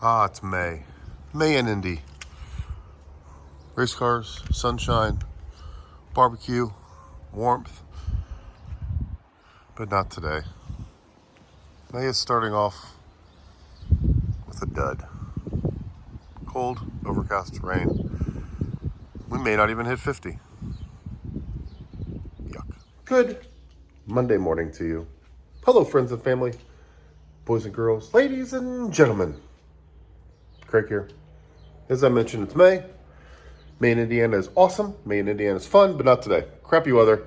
It's May. May in Indy. Race cars, sunshine, barbecue, warmth. But not today. May is starting off with a dud. Cold, overcast, rain. We may not even hit 50. Yuck. Good Monday morning to you. Hello, friends and family, boys and girls, ladies and gentlemen. Craig here. As I mentioned, it's May. May in Indiana is awesome. May in Indiana is fun, but not today. Crappy weather.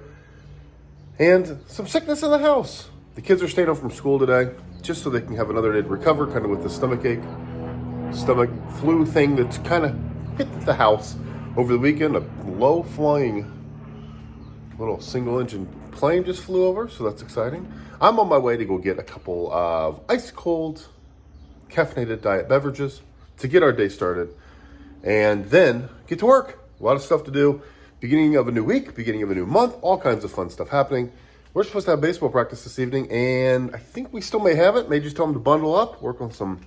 And some sickness in the house. The kids are staying home from school today just so they can have another day to recover, kind of with the stomach flu thing that's kind of hit the house over the weekend. A low-flying little single-engine plane just flew over, so that's exciting. I'm on my way to go get a couple of ice-cold caffeinated diet beverages to get our day started, and then get to work. A lot of stuff to do. Beginning of a new week, beginning of a new month, all kinds of fun stuff happening. We're supposed to have baseball practice this evening, and I think we still may have it. May just tell them to bundle up, work on some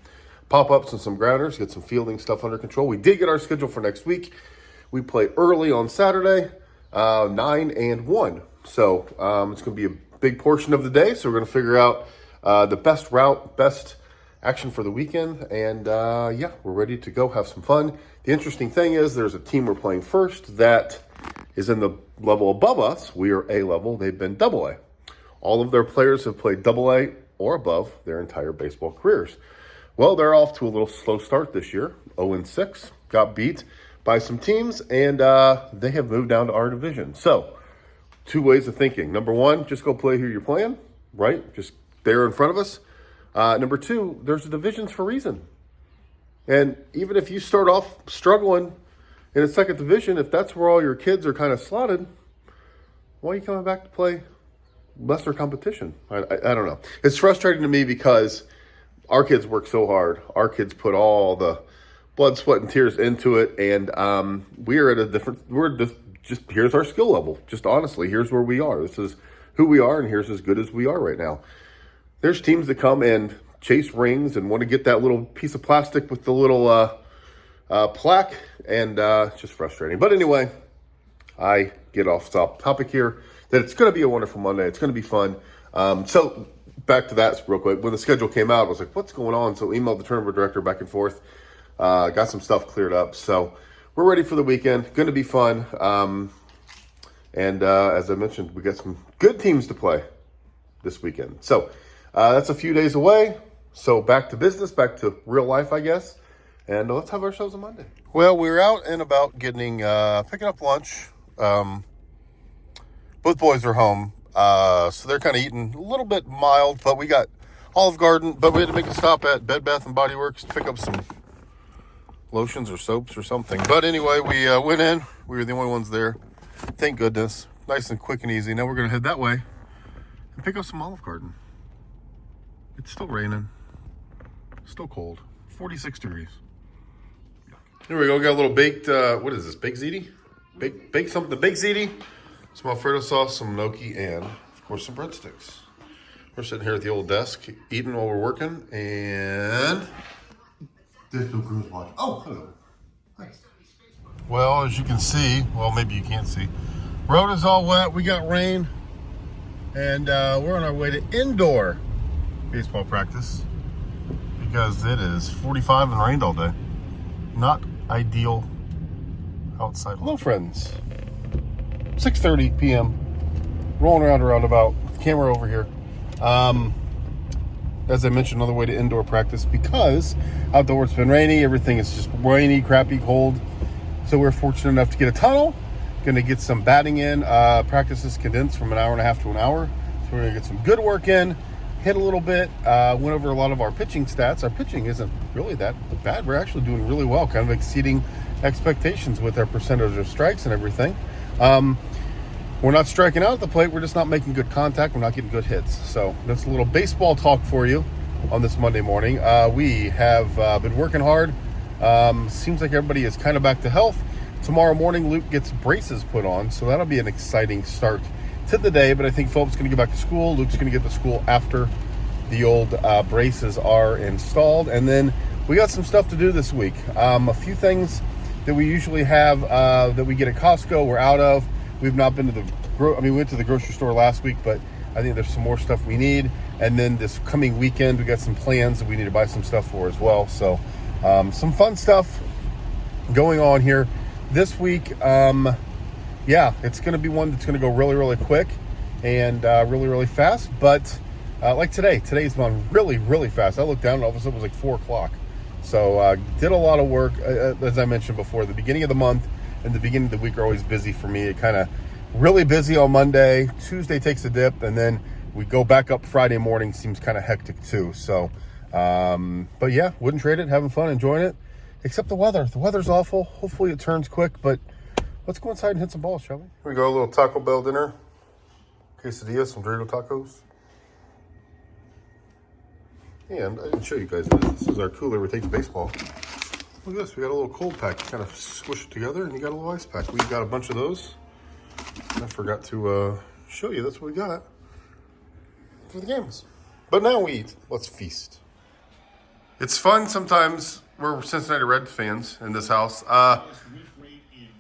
pop-ups and some grounders, get some fielding stuff under control. We did get our schedule for next week. We play early on Saturday, 9 and 1. So it's going to be a big portion of the day, so we're going to figure out the best route, best action for the weekend, and yeah, we're ready to go have some fun. The interesting thing is there's a team we're playing first that is in the level above us. We are A level. They've been double A. All of their players have played double A or above their entire baseball careers. Well, they're off to a little slow start this year. 0-6, got beat by some teams, and they have moved down to our division. So, two ways of thinking. Number one, just go play who you're playing, right? Just there in front of us. Number two, there's divisions for a reason. And even if you start off struggling in a second division, if that's where all your kids are kind of slotted, why are you coming back to play lesser competition? I don't know. It's frustrating to me because our kids work so hard. Our kids put all the blood, sweat, and tears into it. And we're at a different, just here's our skill level. Just honestly, here's where we are. This is who we are, and here's as good as we are right now. There's teams that come and chase rings and want to get that little piece of plastic with the little plaque, and it's just frustrating. But anyway, I get off topic here, that it's going to be a wonderful Monday. It's going to be fun. So back to that real quick. When the schedule came out, I was like, what's going on? So emailed the tournament director back and forth. Got some stuff cleared up. So we're ready for the weekend. Going to be fun. And as I mentioned, we got some good teams to play this weekend. So that's a few days away. So back to business, back to real life, I guess. And let's have our shows on Monday. Well, we were out and about picking up lunch. Both boys are home. So they're kind of eating a little bit mild, but we got Olive Garden. But we had to make a stop at Bed Bath & Body Works to pick up some lotions or soaps or something. But anyway, we went in. We were the only ones there. Thank goodness. Nice and quick and easy. Now we're going to head that way and pick up some Olive Garden. It's still raining. Still cold. 46 degrees. Here we go. Got a little baked, what is this? Baked ziti? Baked something. The baked ziti. Some Alfredo sauce, some gnocchi, and of course some breadsticks. We're sitting here at the old desk, eating while we're working, and there's no girls watching. Oh, hello. Thanks. Well, as you can see, well, maybe you can't see, road is all wet. We got rain, and we're on our way to indoor baseball practice because it is 45 and rained all day. Not ideal outside. Hello, friends. 6:30 p.m. Rolling around a roundabout. Camera over here. As I mentioned, on the way to indoor practice because outdoors it's been rainy. Everything is just rainy, crappy, cold. So we're fortunate enough to get a tunnel. Going to get some batting in. Practice is condensed from an hour and a half to an hour. So we're going to get some good work in. Hit a little bit, went over a lot of our pitching stats. Our pitching isn't really that bad. We're actually doing really well, kind of exceeding expectations with our percentage of strikes and everything. We're not striking out at the plate. We're just not making good contact. We're not getting good hits. So that's a little baseball talk for you on this Monday morning. We have been working hard. Seems like everybody is kind of back to health. Tomorrow morning, Luke gets braces put on, so that'll be an exciting start to the day, but I think Philip's going to get back to school. Luke's going to get to school after the old braces are installed, and then we got some stuff to do this week. A few things that we usually have that we get at Costco we're out of. We've not been to we went to the grocery store last week, but I think there's some more stuff we need. And then this coming weekend, we got some plans that we need to buy some stuff for as well. So some fun stuff going on here this week. Yeah, it's going to be one that's going to go really, really quick and really, really fast. But like today's gone really, really fast. I looked down and all of a sudden it was like 4 o'clock. So did a lot of work. As I mentioned before, the beginning of the month and the beginning of the week are always busy for me. It kind of really busy on Monday. Tuesday takes a dip, and then we go back up Friday morning. Seems kind of hectic too. So, but yeah, wouldn't trade it. Having fun, enjoying it. Except the weather. The weather's awful. Hopefully it turns quick, but let's go inside and hit some balls, shall we? Here we go, a little Taco Bell dinner. Quesadillas, some Dorito tacos. And I didn't show you guys this. This is our cooler we take to baseball. Look at this. We got a little cold pack. You kind of squish it together, and you got a little ice pack. We got a bunch of those. I forgot to show you. That's what we got for the games. But now we eat. Let's feast. It's fun sometimes. We're Cincinnati Reds fans in this house.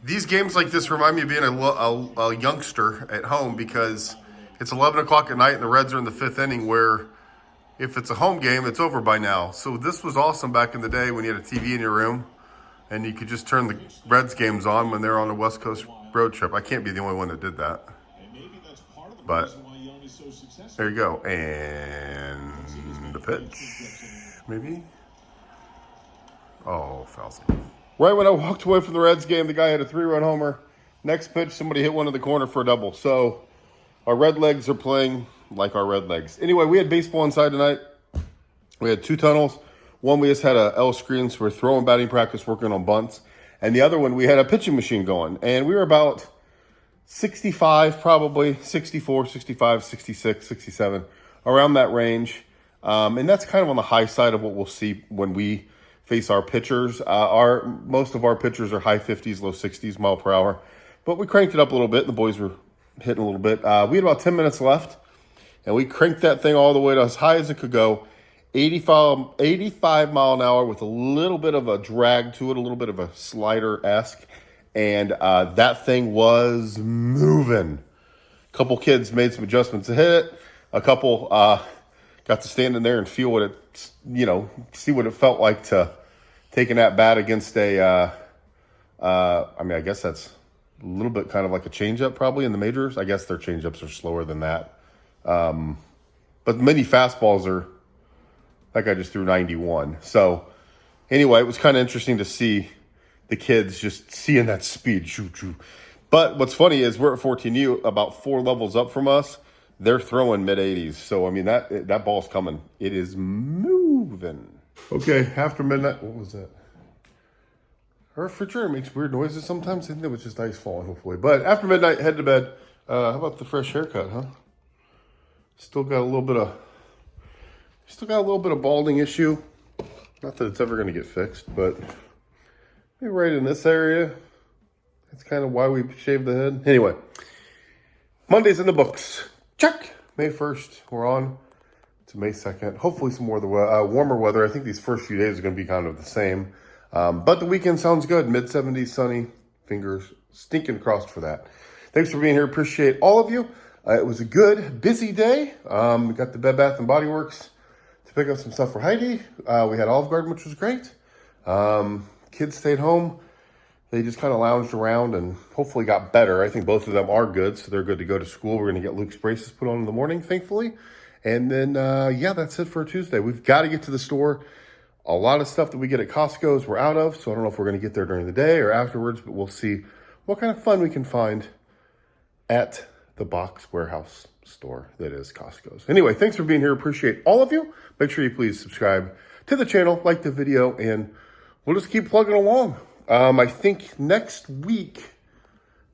These games like this remind me of being a youngster at home, because it's 11 o'clock at night and the Reds are in the 5th inning, where if it's a home game, it's over by now. So this was awesome back in the day when you had a TV in your room and you could just turn the Reds games on when they're on a West Coast road trip. I can't be the only one that did that. But there you go. And the pitch, maybe. Oh, foul. Right when I walked away from the Reds game, the guy had a 3-run homer. Next pitch, somebody hit one in the corner for a double. So our Red Legs are playing like our Red Legs. Anyway, we had baseball inside tonight. We had 2 tunnels. One, we just had a L screen, so we're throwing batting practice, working on bunts. And the other one, we had a pitching machine going. And we were about 65, probably 64, 65, 66, 67, around that range. And that's kind of on the high side of what we'll see when we face our pitchers. Most of our pitchers are high 50s, low 60s mile per hour. But we cranked it up a little bit, and the boys were hitting a little bit. We had about 10 minutes left, and we cranked that thing all the way to as high as it could go. 85 mile an hour with a little bit of a drag to it, a little bit of a slider-esque. And that thing was moving. A couple kids made some adjustments to hit it. A couple got to stand in there and feel what it, see what it felt like to taking that bat against a, I guess that's a little bit kind of like a changeup probably in the majors. I guess their changeups are slower than that. But many fastballs are, that guy just threw 91. So anyway, it was kind of interesting to see the kids just seeing that speed. But what's funny is we're at 14U, about 4 levels up from us. They're throwing mid-80s. So, I mean, that ball's coming. It is moving. Okay, after midnight, what was that? Our refrigerator makes weird noises sometimes. I think it was just ice falling, hopefully. But after midnight, head to bed. How about the fresh haircut, huh? Still got a little bit of balding issue. Not that it's ever going to get fixed, but maybe right in this area. That's kind of why we shaved the head. Anyway, Monday's in the books. Check. May 1st, we're on to May 2nd. Hopefully some more warmer weather. I think these first few days are going to be kind of the same. But the weekend sounds good. Mid-70s, sunny. Fingers stinking crossed for that. Thanks for being here. Appreciate all of you. It was a good, busy day. We got the Bed Bath & Body Works to pick up some stuff for Heidi. We had Olive Garden, which was great. Kids stayed home. They just kind of lounged around and hopefully got better. I think both of them are good, so they're good to go to school. We're going to get Luke's braces put on in the morning, thankfully. And then, that's it for Tuesday. We've got to get to the store. A lot of stuff that we get at Costco's we're out of, so I don't know if we're going to get there during the day or afterwards, but we'll see what kind of fun we can find at the box warehouse store that is Costco's. Anyway, thanks for being here. Appreciate all of you. Make sure you please subscribe to the channel, like the video, and we'll just keep plugging along. I think next weekend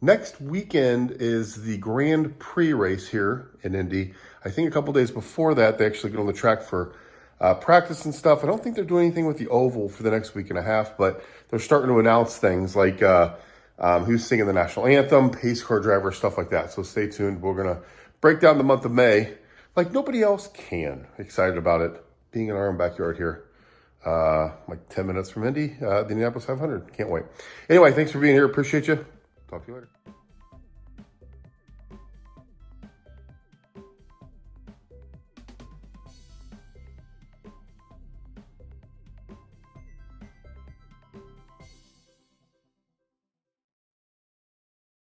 is the Grand Prix race here in Indy. I think a couple days before that, they actually get on the track for practice and stuff. I don't think they're doing anything with the oval for the next week and a half, but they're starting to announce things like who's singing the national anthem, pace car driver, stuff like that. So stay tuned. We're going to break down the month of May like nobody else can. Excited about it. Being in our own backyard here. like 10 minutes from Indy, the Indianapolis 500. Can't wait. Anyway, thanks for being here. Appreciate you. Talk to you later.